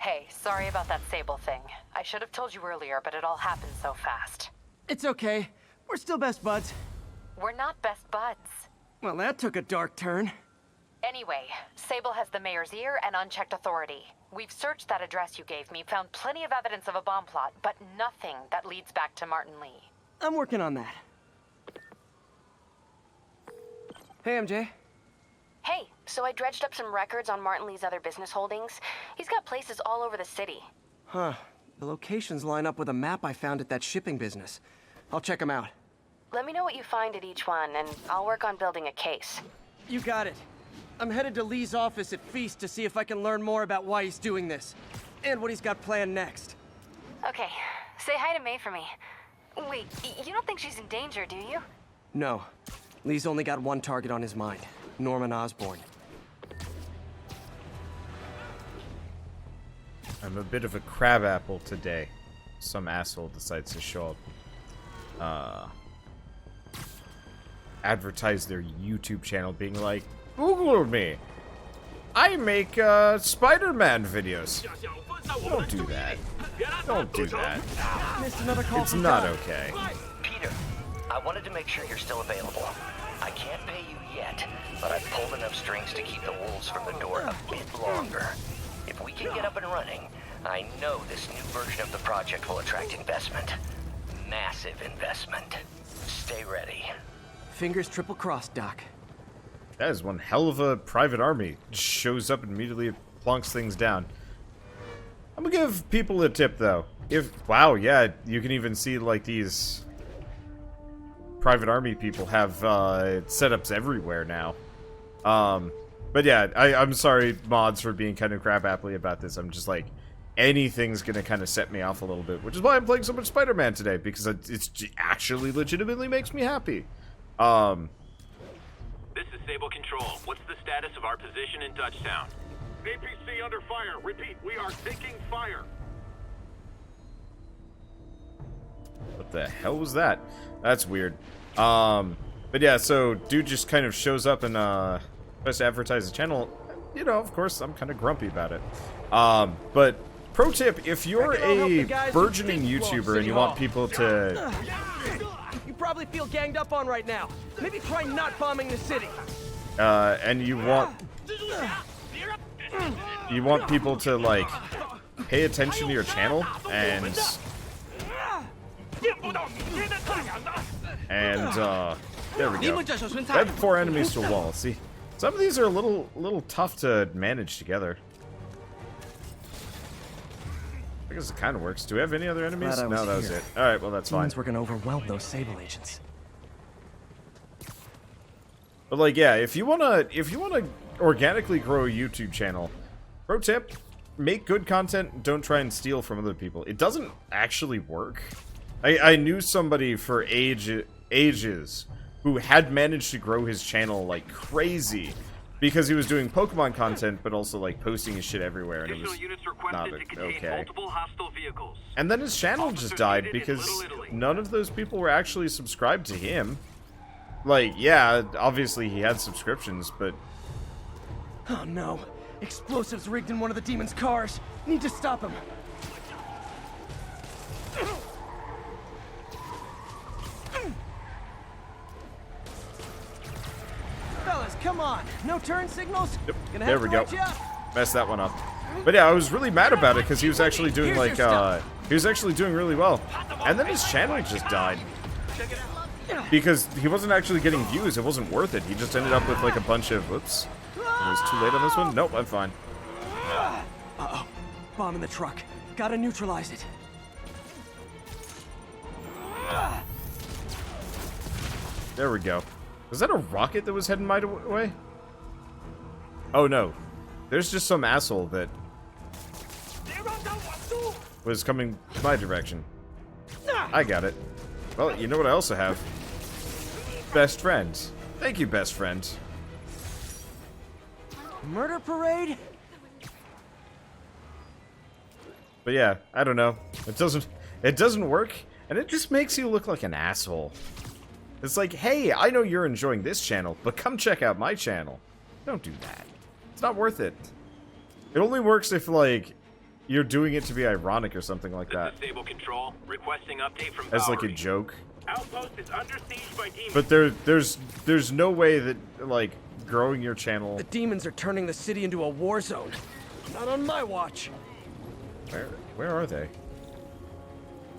Hey, sorry about that Sable thing. I should have told you earlier, but it all happened so fast. It's okay. We're still best buds. We're not best buds. Well, that took a dark turn. Anyway, Sable has the mayor's ear and unchecked authority. We've searched that address you gave me, found plenty of evidence of a bomb plot, but nothing that leads back to Martin Li. I'm working on that. Hey, MJ. Hey, so I dredged up some records on Martin Li's other business holdings. He's got places all over the city. Huh. The locations line up with a map I found at that shipping business. I'll check them out. Let me know what you find at each one, and I'll work on building a case. You got it. I'm headed to Lee's office at F.E.A.S.T to see if I can learn more about why he's doing this. And what he's got planned next. Okay, say hi to May for me. Wait, you don't think she's in danger, do you? No. Lee's only got one target on his mind. Norman Osborn. I'm a bit of a crabapple today. Some asshole decides to show up. Advertise their YouTube channel being like, Google me. I make Spider-Man videos. Don't do that. Don't do that. Missed another call. It's not okay. Peter, I wanted to make sure you're still available. I can't pay you yet, but I've pulled enough strings to keep the wolves from the door a bit longer. If we can get up and running, I know this new version of the project will attract investment. Massive investment. Stay ready. Fingers triple crossed, Doc. That is one hell of a private army. Just shows up and immediately plonks things down. I'm gonna give people a tip though. Wow, yeah, you can even see like these private army people have setups everywhere now. But yeah, I'm sorry, mods, for being kind of crab-appley about this. I'm just like, anything's gonna kind of set me off a little bit, which is why I'm playing so much Spider-Man today, because it's actually legitimately makes me happy. This is Sable Control. What's the status of our position in Dutchtown? APC under fire. Repeat, we are taking fire. What the hell was that? That's weird. But yeah, so dude just kind of shows up and tries to advertise the channel. You know, of course, I'm kind of grumpy about it. But pro tip, if you're a burgeoning YouTuber and you want people to... You probably feel ganged up on right now. Maybe try not bombing the city. And you want people to, like, pay attention to your channel and there we go. Add 4 enemies to a wall. See, some of these are a little tough to manage together. I guess it kind of works. Do we have any other enemies? No, that was it. All right, well that's fine. We're gonna overwhelm those Sable agents. But like, yeah, if you wanna organically grow a YouTube channel, pro tip: make good content. Don't try and steal from other people. It doesn't actually work. I knew somebody for ages who had managed to grow his channel like crazy because he was doing Pokemon content, but also like posting his shit everywhere, and it was not okay. And then his channel just died because none of those people were actually subscribed to him. Like, yeah, obviously he had subscriptions, but... Oh no. Explosives rigged in one of the demon's cars. Need to stop him. Fellas, come on. No turn signals? Yep. There we go. Messed that one up. But yeah, I was really mad about it because he was actually doing like, he was actually doing really well. And then his channel just died. Because he wasn't actually getting views, it wasn't worth it. He just ended up with like a bunch of, whoops. It was too late on this one? Nope, I'm fine. Uh-oh. Bomb in the truck. Gotta neutralize it. There we go. Was that a rocket that was heading my way? Oh no. There's just some asshole that was coming my direction. I got it. Well, you know what I also have? Best friends. Thank you, best friends. Murder parade? But yeah, I don't know. It doesn't work, and it just makes you look like an asshole. It's like, hey, I know you're enjoying this channel, but come check out my channel. Don't do that. It's not worth it. It only works if, like, you're doing it to be ironic or something like that. Disable control. Requesting update from As like a Bowery. joke. Outpost is under siege by demons. But there's no way that like growing your channel. The demons are turning the city into a war zone. Not on my watch. Where are they?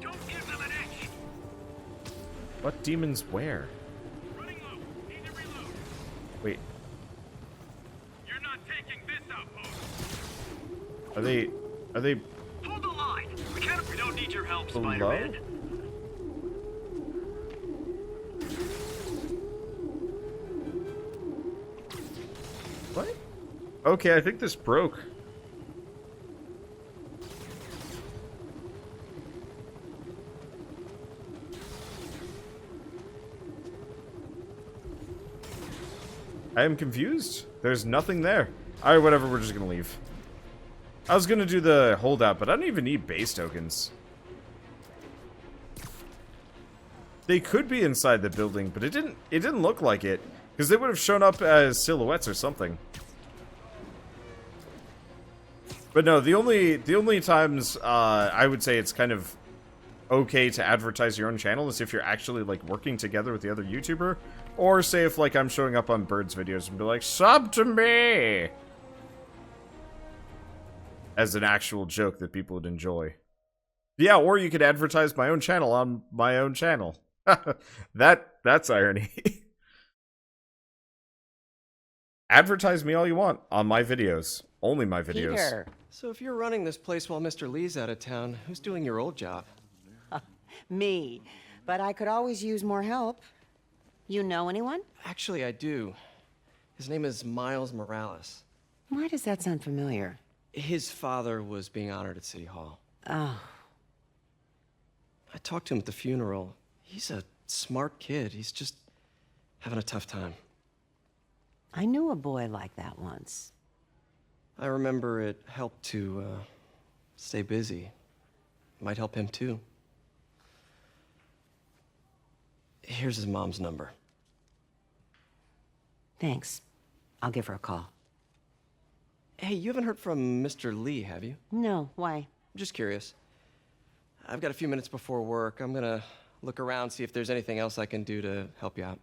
Don't give them an inch. What demons where? Running low. Need to reload. Wait, You're not taking this outpost. are they Hold the line. We don't need your help, below? Spider-Man. What? Okay, I think this broke. I am confused. There's nothing there. Alright, whatever, we're just gonna leave. I was gonna do the holdout, but I don't even need base tokens. They could be inside the building, but it didn't look like it. Because they would have shown up as silhouettes or something. But no, the only times I would say it's kind of okay to advertise your own channel is if you're actually like working together with the other YouTuber, or say if like I'm showing up on Bird's videos and be like, sub to me, as an actual joke that people would enjoy. Yeah, or you could advertise my own channel on my own channel. That's irony. Advertise me all you want on my videos. Only my videos. Peter. So if you're running this place while Mr. Lee's out of town, who's doing your old job? Me. But I could always use more help. You know anyone? Actually, I do. His name is Miles Morales. Why does that sound familiar? His father was being honored at City Hall. Oh, I talked to him at the funeral. He's a smart kid. He's just having a tough time. I knew a boy like that once. I remember it helped to stay busy. Might help him too. Here's his mom's number. Thanks. I'll give her a call. Hey, you haven't heard from Mr. Lee, have you? No, why? I'm just curious. I've got a few minutes before work. I'm gonna look around, see if there's anything else I can do to help you out.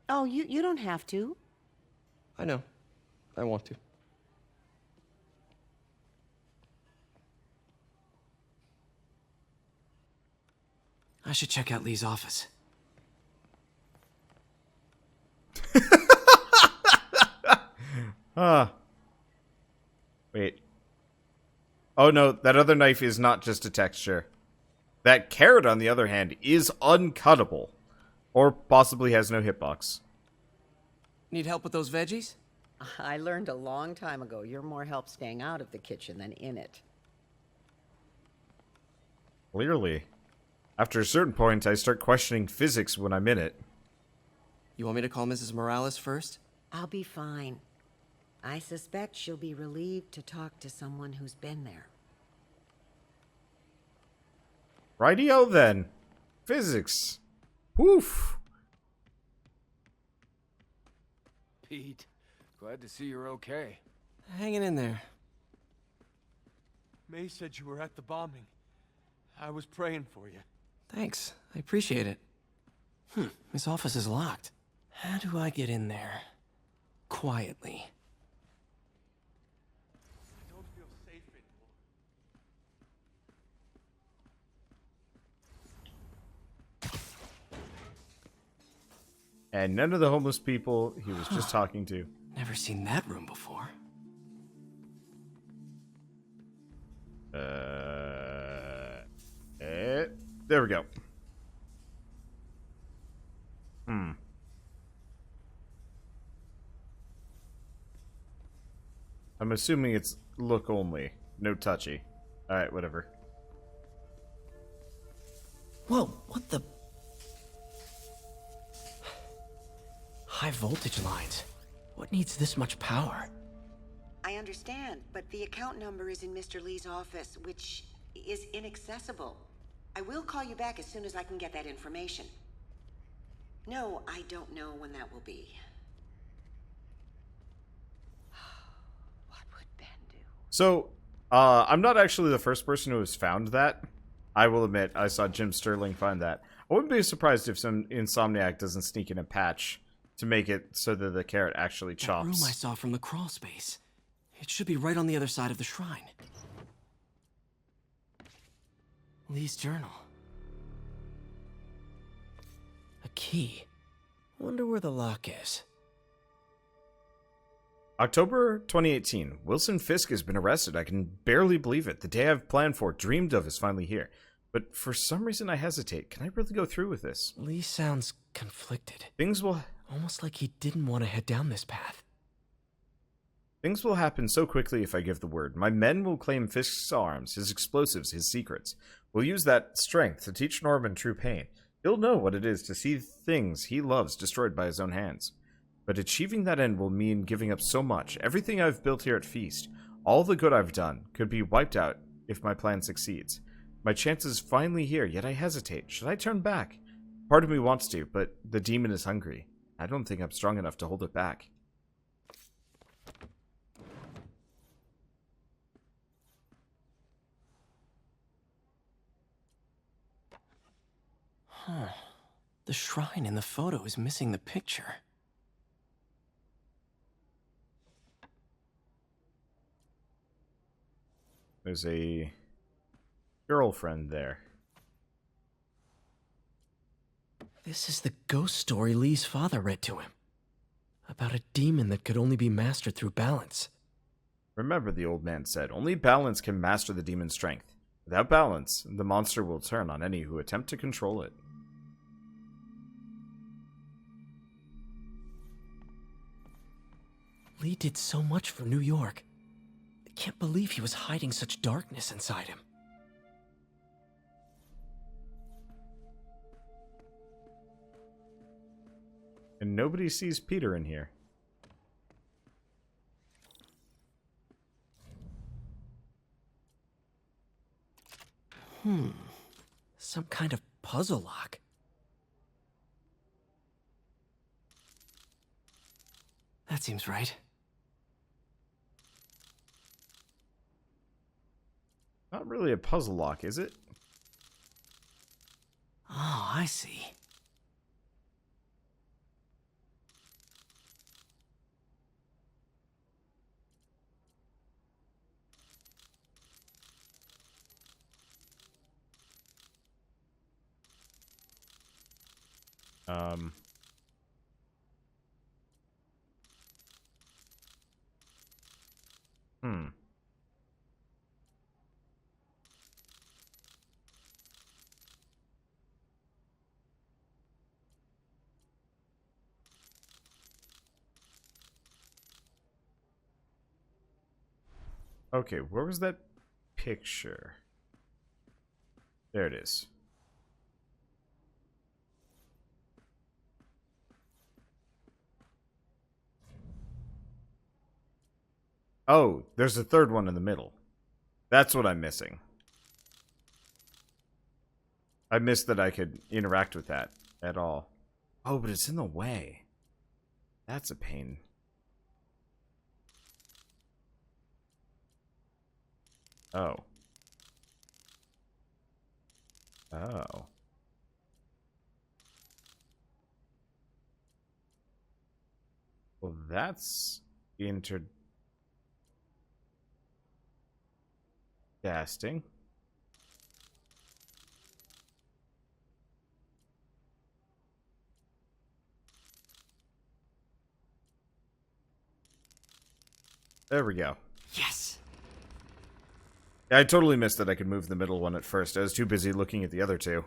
Oh, you don't have to. I know. I want to. I should check out Lee's office. Wait. Oh no, that other knife is not just a texture. That carrot, on the other hand, is uncuttable. Or possibly has no hitbox. Need help with those veggies? I learned a long time ago you're more help staying out of the kitchen than in it. Clearly. After a certain point, I start questioning physics when I'm in it. You want me to call Mrs. Morales first? I'll be fine. I suspect she'll be relieved to talk to someone who's been there. Rightio then. Physics. Woof. Pete, glad to see you're okay. Hanging in there. May said you were at the bombing. I was praying for you. Thanks. I appreciate it. This office is locked. How do I get in there? Quietly. I don't feel safe anymore. And none of the homeless people he was just talking to. Never seen that room before. There we go. I'm assuming it's look only. No touchy. Alright, whatever. Whoa, what the? High voltage lines. What needs this much power? I understand, but the account number is in Mr. Lee's office, which is inaccessible. I will call you back as soon as I can get that information. No, I don't know when that will be. So, I'm not actually the first person who has found that. I will admit, I saw Jim Sterling find that. I wouldn't be surprised if some Insomniac doesn't sneak in a patch to make it so that the carrot actually chops. That room I saw from the crawl space. It should be right on the other side of the shrine. Lee's journal. A key. Wonder where the lock is. October 2018. Wilson Fisk has been arrested. I can barely believe it. The day I've planned for, dreamed of, is finally here. But for some reason I hesitate. Can I really go through with this? Lee sounds conflicted. Things will Almost like he didn't want to head down this path. Things will happen so quickly if I give the word. My men will claim Fisk's arms, his explosives, his secrets. We'll use that strength to teach Norman true pain. He'll know what it is to see things he loves destroyed by his own hands. But achieving that end will mean giving up so much. Everything I've built here at F.E.A.S.T, all the good I've done, could be wiped out if my plan succeeds. My chance is finally here, yet I hesitate. Should I turn back? Part of me wants to, but the demon is hungry. I don't think I'm strong enough to hold it back. Huh. The shrine in the photo is missing the picture. There's a girlfriend there. This is the ghost story Lee's father read to him. About a demon that could only be mastered through balance. Remember, the old man said, only balance can master the demon's strength. Without balance, the monster will turn on any who attempt to control it. Lee did so much for New York. I can't believe he was hiding such darkness inside him. And nobody sees Peter in here. Some kind of puzzle lock. That seems right. Not really a puzzle lock, is it? Oh, I see. Okay, where was that picture? There it is. Oh, there's a third one in the middle. That's what I'm missing. I missed that I could interact with that at all. Oh, but it's in the way. That's a pain. Oh. Oh. Well, that's interesting. There we go. Yes! I totally missed that I could move the middle one at first. I was too busy looking at the other two.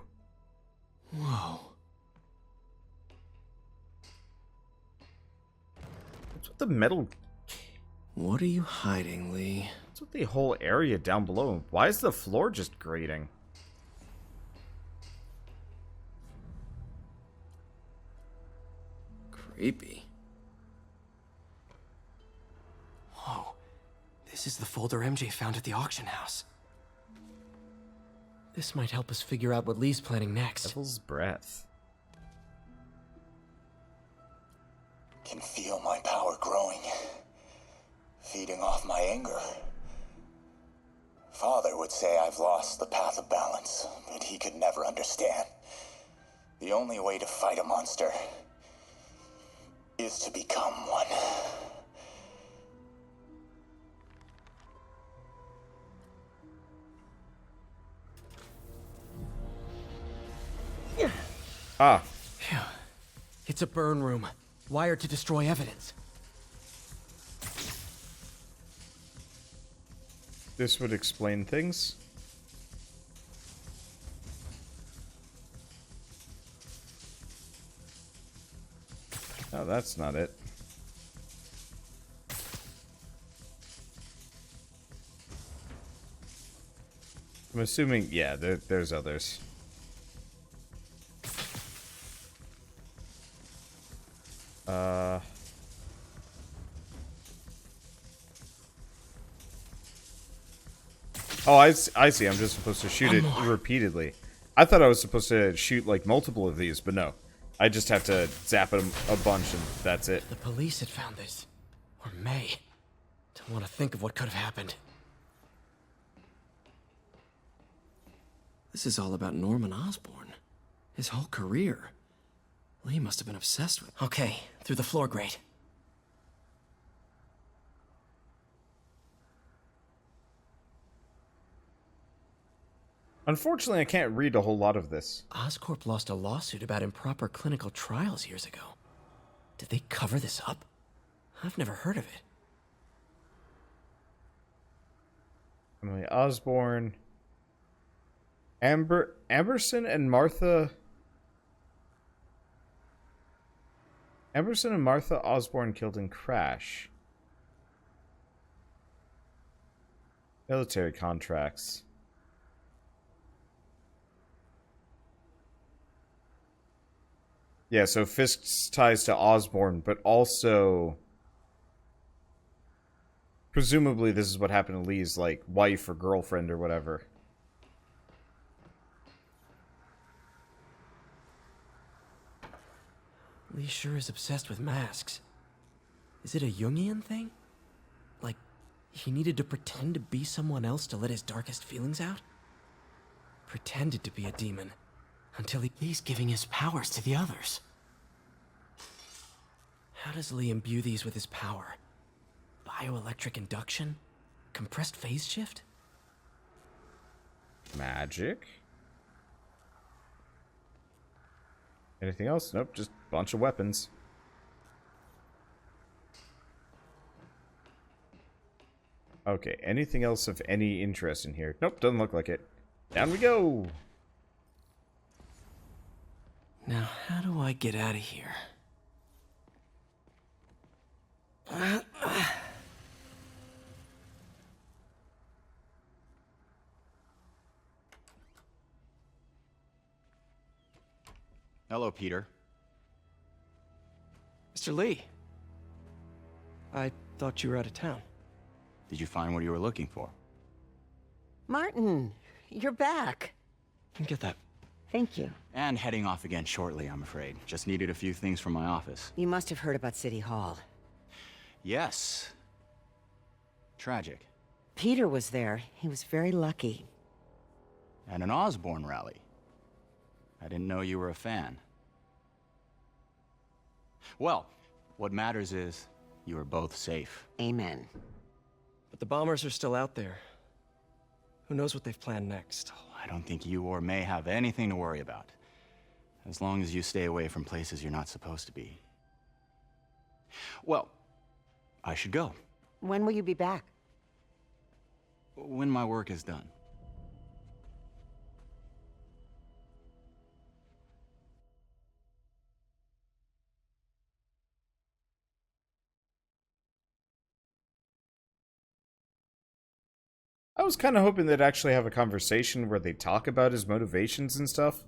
Whoa. What's with the metal? What are you hiding, Lee? What's with the whole area down below? Why is the floor just grating? Creepy. Whoa. This is the folder MJ found at the auction house. This might help us figure out what Lee's planning next. Devil's breath. Can feel my power growing, feeding off my anger. father would say I've lost the path of balance, but he could never understand. The only way to fight a monster is to become one. Ah. Phew. It's a burn room, wired to destroy evidence. This would explain things. Oh, that's not it. I'm assuming, yeah, there's others. Oh, I see. I'm just supposed to shoot it repeatedly. I thought I was supposed to shoot, like, multiple of these, but no. I just have to zap it a bunch, and that's it. The police had found this. Or may. Don't want to think of what could have happened. This is all about Norman Osborn. His whole career. Lee must have been obsessed with... Okay, through the floor grate. Unfortunately, I can't read a whole lot of this. Oscorp lost a lawsuit about improper clinical trials years ago. Did they cover this up? I've never heard of it. Emily Osborn. Amberson and Martha... Amberson and Martha Osborn killed in crash. Military contracts. Yeah, so Fisk's ties to Osborn, but also... Presumably this is what happened to Lee's, like, wife or girlfriend or whatever. Lee sure is obsessed with masks. Is it a Jungian thing? Like, he needed to pretend to be someone else to let his darkest feelings out? Pretended to be a demon, until he's giving his powers to the others. How does Lee imbue these with his power? Bioelectric induction? Compressed phase shift? Magic? Anything else? Nope, just a bunch of weapons. Okay, anything else of any interest in here? Nope, doesn't look like it. Down we go! Now, how do I get out of here? Hello, Peter. Mr. Lee. I thought you were out of town. Did you find what you were looking for? Martin, you're back. Get that. Thank you. And heading off again shortly, I'm afraid. Just needed a few things from my office. You must have heard about City Hall. Yes. Tragic. Peter was there. He was very lucky. At an Osborn rally. I didn't know you were a fan. Well, what matters is you are both safe. Amen. But the bombers are still out there. Who knows what they've planned next? I don't think you or May have anything to worry about. As long as you stay away from places you're not supposed to be. Well, I should go. When will you be back? When my work is done. I was kind of hoping they'd actually have a conversation where they talk about his motivations and stuff.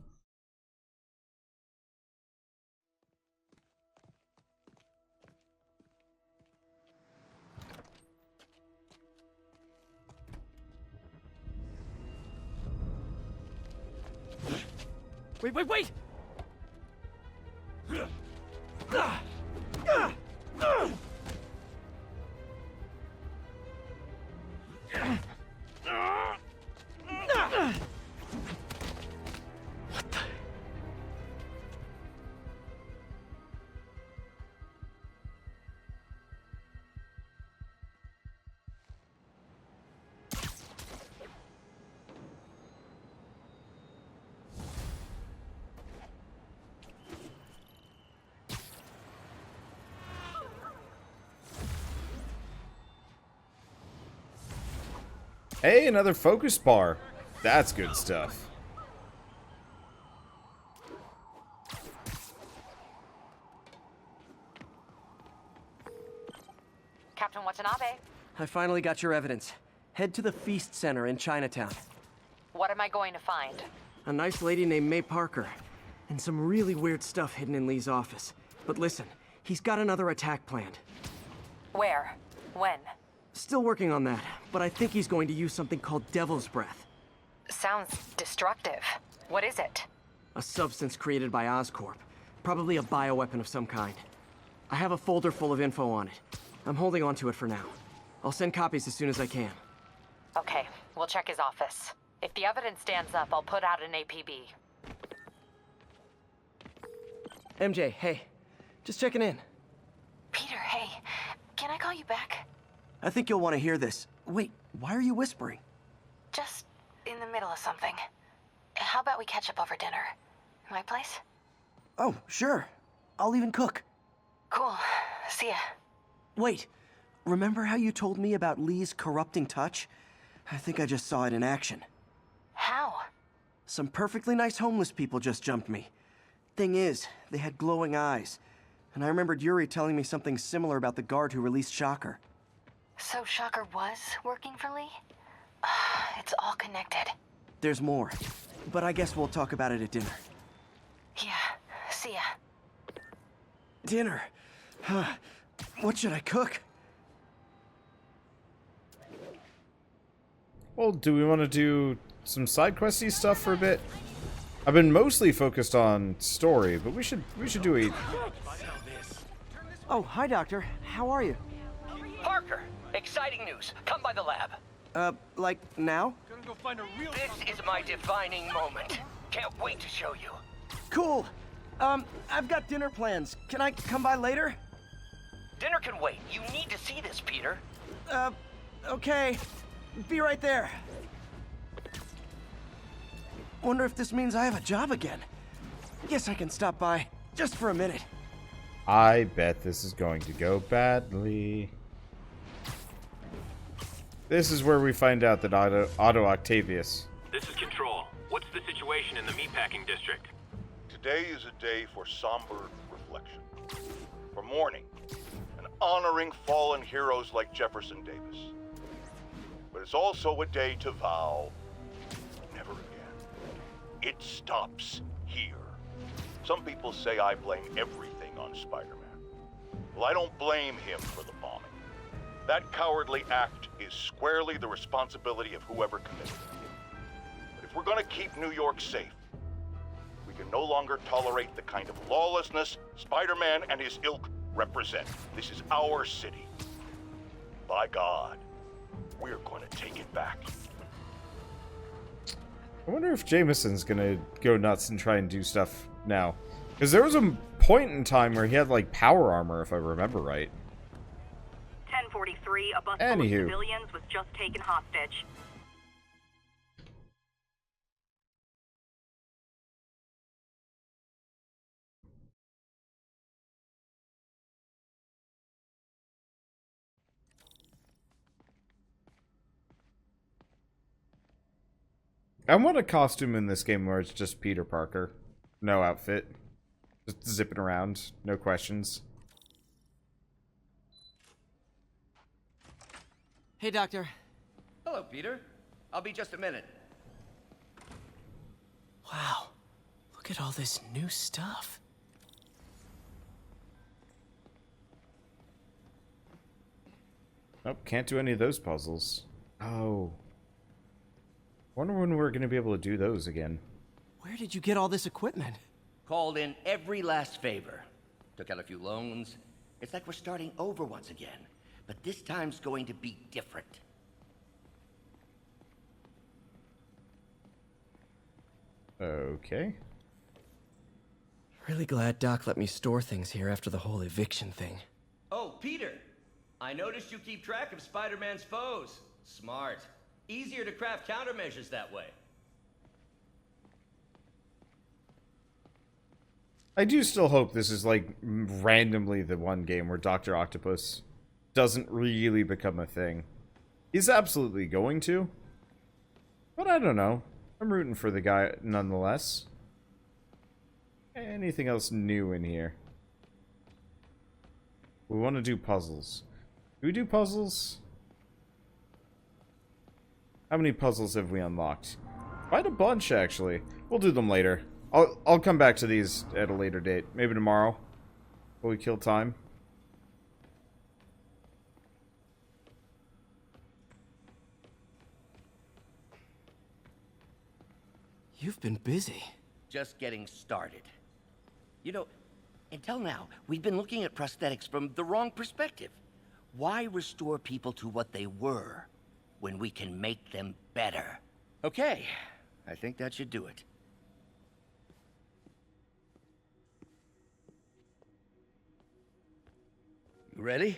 Wait! Hey, another focus bar. That's good stuff. Captain Watanabe, I finally got your evidence. Head to the F.E.A.S.T Center in Chinatown. what am I going to find? A nice lady named May Parker. And some really weird stuff hidden in Lee's office. But listen, he's got another attack planned. Where? When? Still working on that, but I think he's going to use something called Devil's Breath. Sounds destructive. What is it? A substance created by Oscorp. Probably a bioweapon of some kind. I have a folder full of info on it. I'm holding on to it for now. I'll send copies as soon as I can. Okay, we'll check his office. If the evidence stands up, I'll put out an APB. MJ, hey. Just checking in. Peter, hey. Can I call you back? I think you'll want to hear this. Wait, why are you whispering? Just in the middle of something. How about we catch up over dinner? My place? Oh, sure. I'll even cook. Cool. See ya. Wait, remember how you told me about Lee's corrupting touch? I think I just saw it in action. How? Some perfectly nice homeless people just jumped me. Thing is, they had glowing eyes. And I remembered Yuri telling me something similar about the guard who released Shocker. So Shocker was working for Lee? It's all connected. There's more. But I guess we'll talk about it at dinner. Yeah, see ya. Dinner? What should I cook? Well, do we want to do some side questy stuff for a bit? I've been mostly focused on story, but we should do a... Oh, hi, Doctor. How are you? Parker, exciting news. Come by the lab. Like now? This is my defining moment. Can't wait to show you. Cool. I've got dinner plans. Can I come by later? Dinner can wait. You need to see this, Peter. Okay. Be right there. Wonder if this means I have a job again. Guess I can stop by, just for a minute. I bet this is going to go badly. This is where we find out that Otto Octavius. This is Control. What's the situation in the meatpacking district? Today is a day for somber reflection, for mourning, and honoring fallen heroes like Jefferson Davis. But it's also a day to vow never again. It stops here. Some people say I blame everything on Spider-Man. Well, I don't blame him for the bombing. That cowardly act is squarely the responsibility of whoever committed it. But if we're gonna keep New York safe, we can no longer tolerate the kind of lawlessness Spider-Man and his ilk represent. This is our city. By God, we're gonna take it back. I wonder if Jameson's gonna go nuts and try and do stuff now. Because there was a point in time where he had, like, power armor, if I remember right. 1043, a bus full of civilians was just taken hostage. I want a costume in this game where it's just Peter Parker. No outfit. Just zipping around. No questions. Hey, Doctor. Hello, Peter. I'll be just a minute. Wow. Look at all this new stuff. Nope, can't do any of those puzzles. Oh. Wonder when we're going to be able to do those again. Where did you get all this equipment? Called in every last favor. Took out a few loans. It's like we're starting over once again. But this time's going to be different. Okay. Really glad Doc let me store things here after the whole eviction thing. Oh, Peter! I noticed you keep track of Spider-Man's foes. Smart. Easier to craft countermeasures that way. I do still hope this is, like, randomly the one game where Dr. Octopus doesn't really become a thing. He's absolutely going to, But I don't know. I'm rooting for the guy nonetheless. Anything else new in here? We want to do puzzles. Do we do puzzles? How many puzzles have we unlocked? Quite a bunch, actually. We'll do them later. I'll come back to these at a later date. Maybe tomorrow. Will we kill time? You've been busy. Just getting started. You know, until now, we've been looking at prosthetics from the wrong perspective. Why restore people to what they were when we can make them better? Okay, I think that should do it. You ready?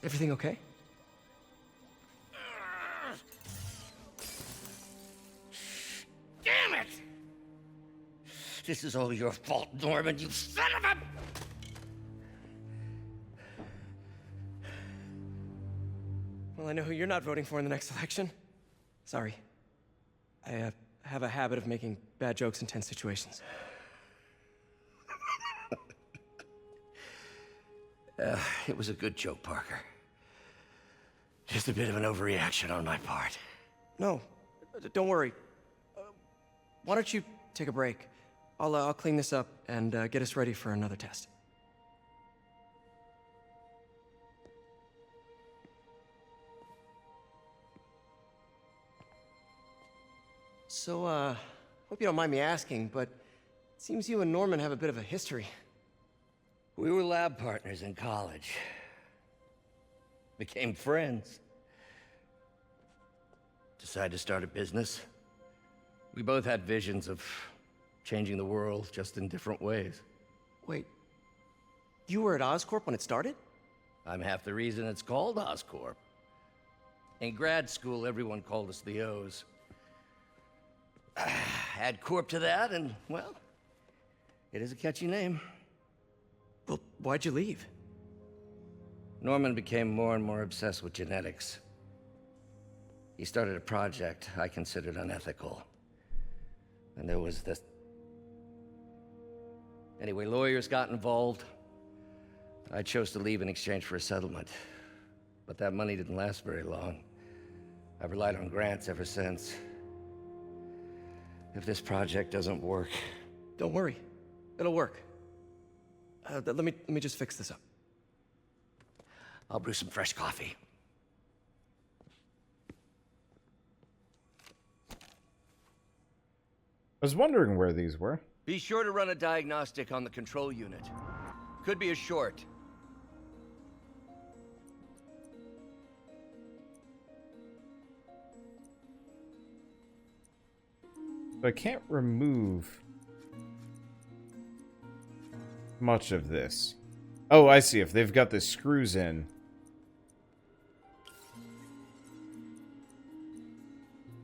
Everything okay? Damn it! This is all your fault, Norman, you son of a... Well, I know who you're not voting for in the next election. Sorry. I have a habit of making bad jokes in tense situations. It was a good joke, Parker. Just a bit of an overreaction on my part. No, don't worry. Why don't you take a break? I'll clean this up and get us ready for another test. So, hope you don't mind me asking, but it seems you and Norman have a bit of a history. We were lab partners in college. Became friends. Decided to start a business. We both had visions of changing the world, just in different ways. Wait, you were at Oscorp when it started? I'm half the reason it's called Oscorp. In grad school, everyone called us the O's. Add Corp to that, and, well, it is a catchy name. Well, why'd you leave? Norman became more and more obsessed with genetics. He started a project I considered unethical. And there was this... Anyway, lawyers got involved. I chose to leave in exchange for a settlement. But that money didn't last very long. I've relied on grants ever since. If this project doesn't work... Don't worry. It'll work. Let me just fix this up. I'll brew some fresh coffee. I was wondering where these were. Be sure to run a diagnostic on the control unit. Could be a short. But I can't remove much of this. Oh, I see. If they've got the screws in.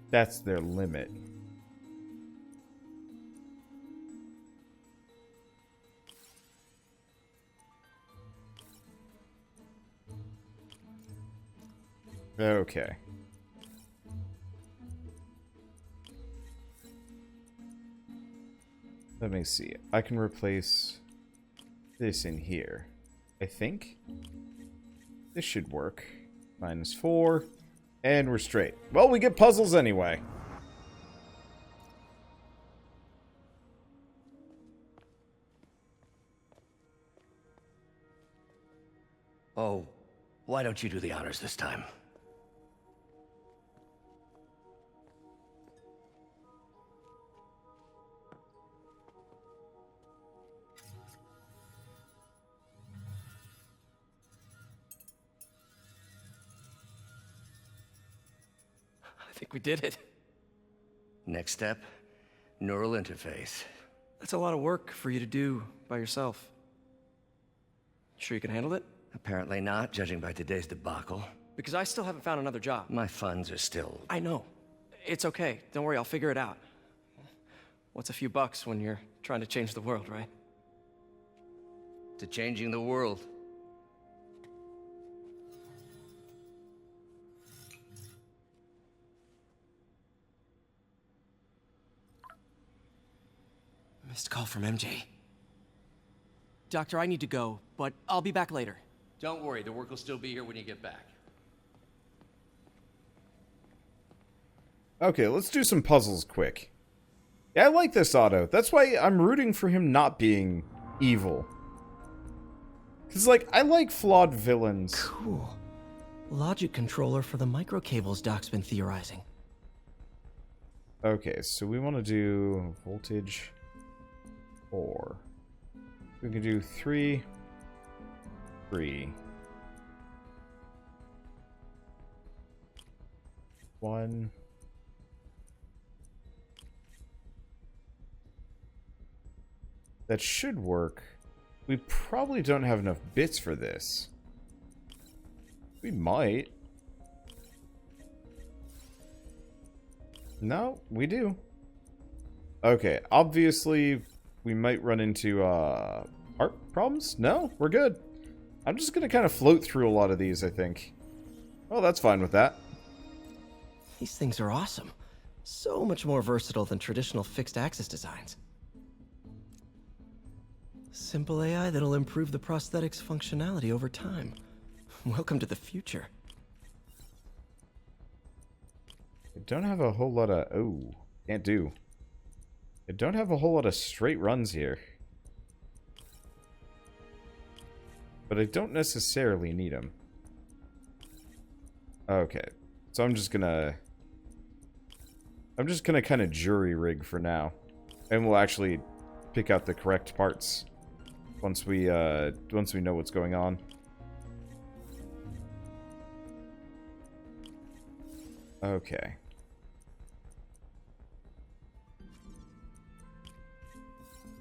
That's their limit. Okay. Let me see. I can replace this in here. I think. This should work. -4. And we're straight. Well, we get puzzles anyway. Oh, why don't you do the honors this time? I think we did it. Next step, neural interface. That's a lot of work for you to do by yourself. Sure you can handle it? Apparently not, judging by today's debacle. Because I still haven't found another job. My funds are still... I know. It's okay. Don't worry, I'll figure it out. What's a few bucks when you're trying to change the world, right? To changing the world. Missed call from MJ. Doctor, I need to go, but I'll be back later. Don't worry, the work will still be here when you get back. Okay, let's do some puzzles quick. Yeah, I like this Otto. That's why I'm rooting for him not being evil. Because, like, I like flawed villains. Cool. Logic controller for the microcables Doc's been theorizing. Okay, so we want to do voltage 4. We can do 3, 3. 1. That should work. We probably don't have enough bits for this. We might. No, we do. Okay, obviously we might run into art problems? No, we're good. I'm just gonna kind of float through a lot of these, I think. Well, that's fine with that. These things are awesome. So much more versatile than traditional fixed axis designs. Simple AI that'll improve the prosthetics functionality over time. Welcome to the future. I don't have a whole lot of... Oh, can't do. I don't have a whole lot of straight runs here. But I don't necessarily need them. Okay. So I'm just gonna kind of jury rig for now. And we'll actually pick out the correct parts once we know what's going on. Okay.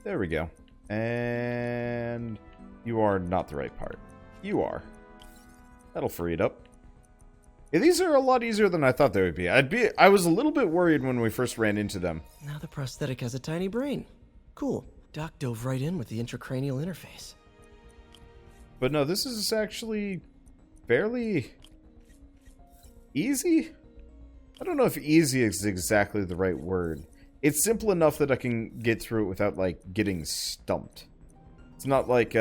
There we go. And you are not the right part. You are. That'll free it up. Yeah, these are a lot easier than I thought they would be. I was a little bit worried when we first ran into them. Now the prosthetic has a tiny brain. Cool. Doc dove right in with the intracranial interface. But no, this is actually fairly easy. I don't know if easy is exactly the right word. It's simple enough that I can get through it without, like, getting stumped. It's not like,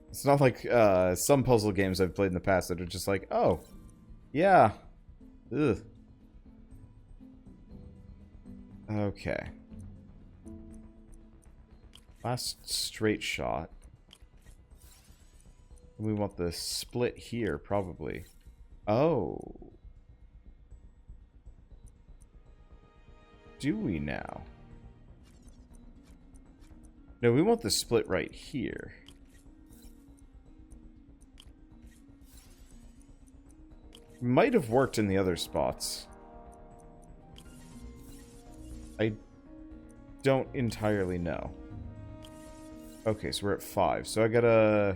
It's not like, some puzzle games I've played in the past that are just like, oh, yeah. Ugh. Okay. Last straight shot. We want the split here, probably. Oh. Do we now? No, we want the split right here. Might have worked in the other spots. I don't entirely know. Okay, so we're at 5. So I gotta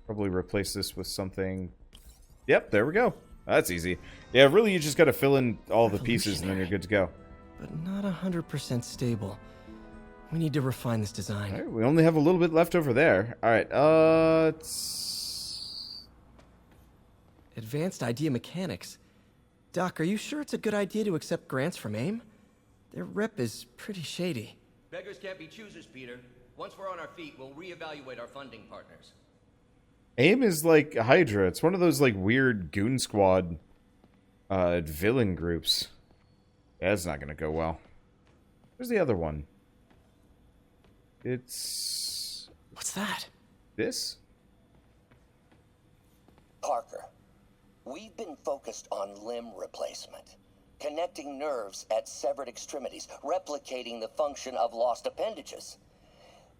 probably replace this with something. Yep, there we go. That's easy. Yeah, really, you just gotta fill in all the pieces and then you're good to go. But not 100% stable. We need to refine this design. All right, we only have a little bit left over there. All right, Advanced idea mechanics. Doc, are you sure it's a good idea to accept grants from AIM? Their rep is pretty shady. Beggars can't be choosers, Peter. Once we're on our feet, we'll reevaluate our funding partners. AIM is like Hydra. It's one of those like weird goon squad villain groups. Yeah, that's not gonna go well. Where's the other one? It's... What's that? This? Parker, we've been focused on limb replacement, connecting nerves at severed extremities, replicating the function of lost appendages.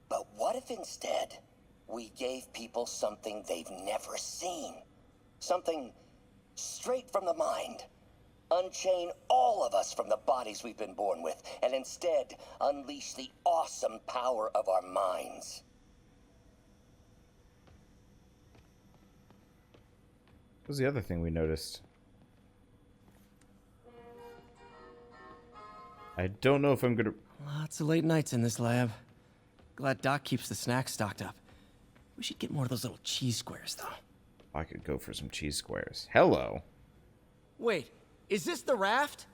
But what if instead we gave people something they've never seen? Something straight from the mind. Unchain all of us from the bodies we've been born with, and instead unleash the awesome power of our minds. What was the other thing we noticed? I don't know if I'm gonna... Lots of late nights in this lab. Glad Doc keeps the snacks stocked up. We should get more of those little cheese squares, though. I could go for some cheese squares. Hello. Wait, is this the raft?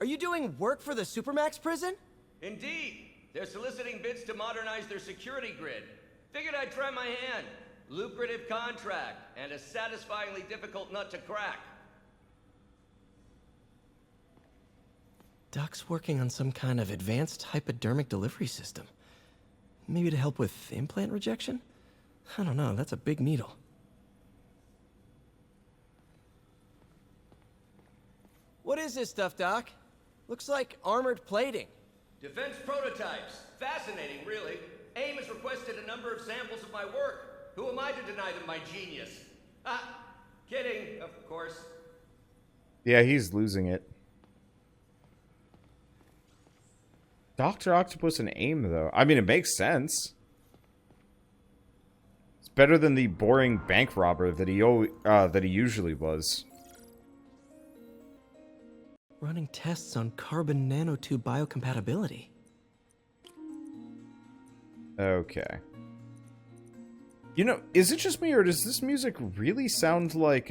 Are you doing work for the Supermax prison? Indeed. They're soliciting bids to modernize their security grid. Figured I'd try my hand. Lucrative contract, and a satisfyingly difficult nut to crack. Doc's working on some kind of advanced hypodermic delivery system. Maybe to help with implant rejection? I don't know, that's a big needle. What is this stuff, Doc? Looks like armored plating. Defense prototypes. Fascinating, really. AIM has requested a number of samples of my work. Who am I to deny them my genius? Ah, kidding, of course. Yeah, he's losing it. Dr. Octopus and AIM, though. I mean, it makes sense. It's better than the boring bank robber that he usually was. Running tests on carbon nanotube biocompatibility. Okay. You know, is it just me, or does this music really sound like,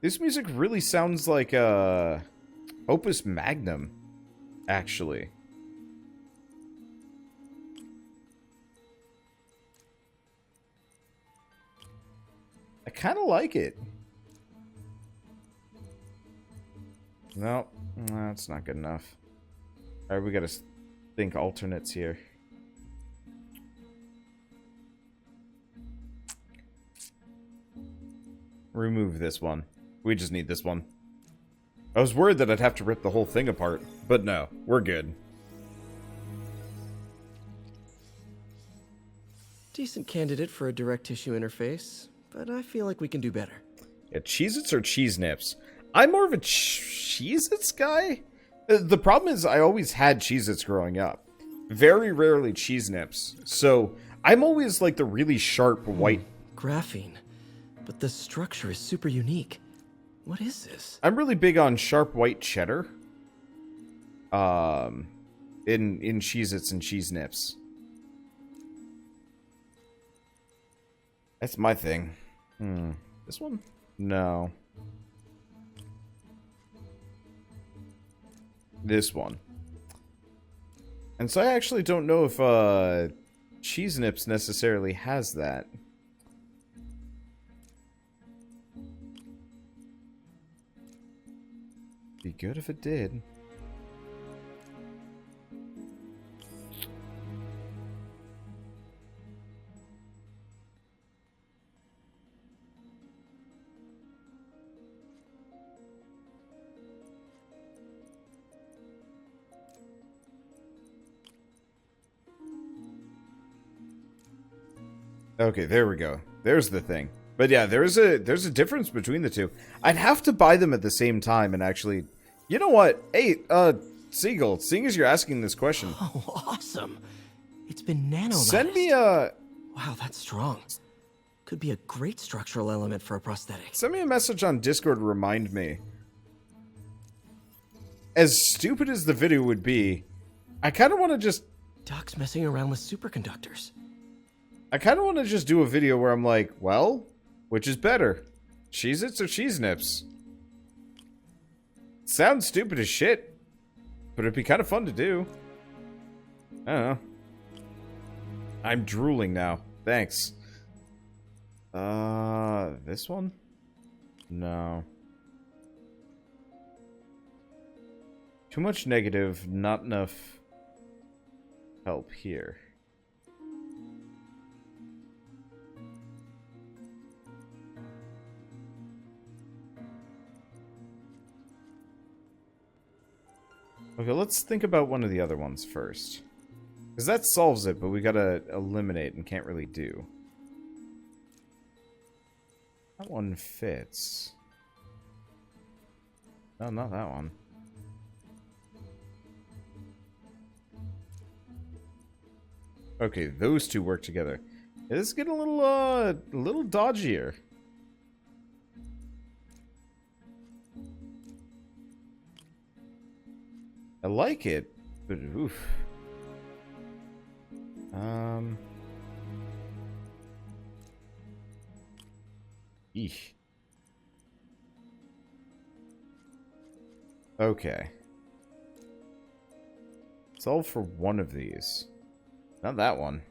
This music really sounds like, Opus Magnum, actually. I kind of like it. No, that's not good enough. Alright, we gotta think alternates here. Remove this one. We just need this one. I was worried that I'd have to rip the whole thing apart, but no, we're good. Decent candidate for a direct tissue interface, but I feel like we can do better. Yeah, Cheez-Its or Cheese Nips? I'm more of a Cheez-Its guy. The problem is I always had Cheez-Its growing up. Very rarely Cheese Nips. So I'm always like the really sharp white. Graphene. But the structure is super unique. What is this? I'm really big on sharp white cheddar. In Cheez-Its and Cheese Nips. That's my thing. This one? No. This one. And so I actually don't know if Cheese Nips necessarily has that. Be good if it did. Okay, there we go. There's the thing. But yeah, there's a difference between the two. I'd have to buy them at the same time and actually... You know what? Hey, Seagull, seeing as you're asking this question... Oh, awesome. It's been nano-latticed. Send me a... Wow, that's strong. Could be a great structural element for a prosthetic. Send me a message on Discord to remind me. As stupid as the video would be, I kind of want to just... Doc's messing around with superconductors. I kind of want to just do a video where I'm like, well, which is better? Cheez-Its or Cheese Nips? Sounds stupid as shit, but it'd be kind of fun to do. I don't know. I'm drooling now. Thanks. This one? No. Too much negative, not enough help here. Okay, let's think about one of the other ones first. Because that solves it, but we gotta eliminate and can't really do. That one fits. No, not that one. Okay, those two work together. This is getting a little dodgier. I like it, but oof. Eesh. Okay. Solve for one of these. Not that one.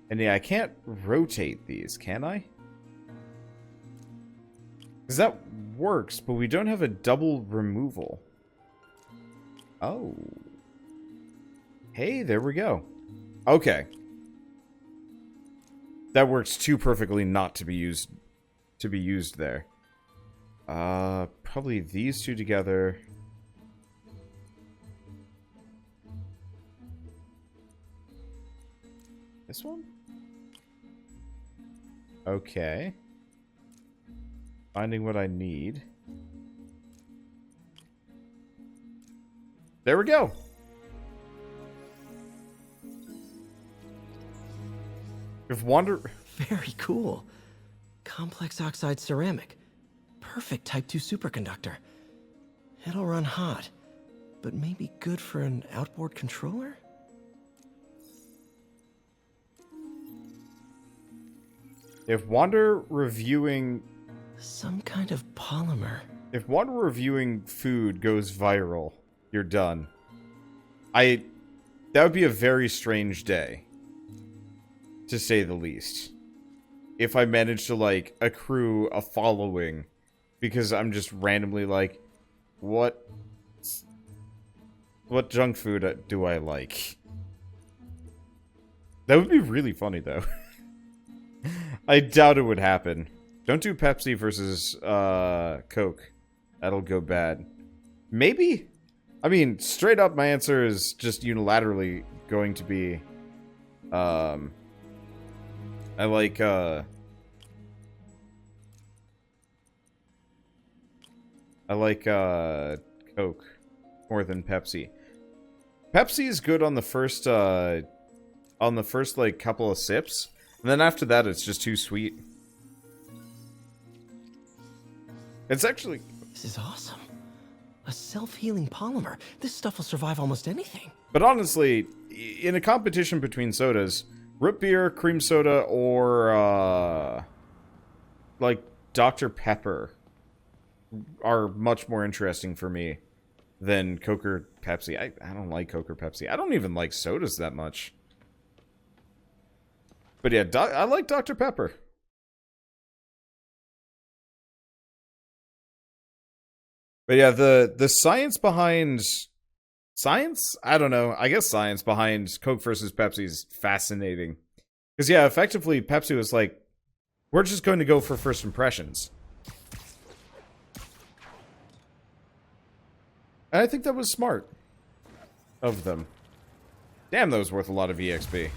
And yeah, I can't rotate these, can I? Because that works, but we don't have a double removal. Oh. Hey, there we go. Okay. That works too perfectly not to be used there. Probably these two together. This one? Okay. Finding what I need. There we go. If Very cool. Complex oxide ceramic. Perfect Type 2 superconductor. It'll run hot, but maybe good for an outboard controller? If Wander reviewing... Some kind of polymer. If Wander reviewing food goes viral, you're done. That would be a very strange day. To say the least. If I managed to, like, accrue a following. Because I'm just randomly like, what junk food do I like? That would be really funny, though. I doubt it would happen. Don't do Pepsi versus Coke. That'll go bad. Maybe? I mean, straight up, my answer is just unilaterally going to be... I like Coke more than Pepsi. Pepsi is good on the first like couple of sips, and then after that it's just too sweet. It's actually... This is awesome. A self-healing polymer. This stuff will survive almost anything. But honestly, in a competition between sodas, root beer, cream soda, or like Dr. Pepper are much more interesting for me than Coke or Pepsi. I don't like Coke or Pepsi. I don't even like sodas that much. But yeah, I like Dr. Pepper. But yeah, the science behind... Science? I don't know. I guess science behind Coke versus Pepsi is fascinating. Because yeah, effectively, Pepsi was like, we're just going to go for first impressions. And I think that was smart of them. Damn, that was worth a lot of EXP.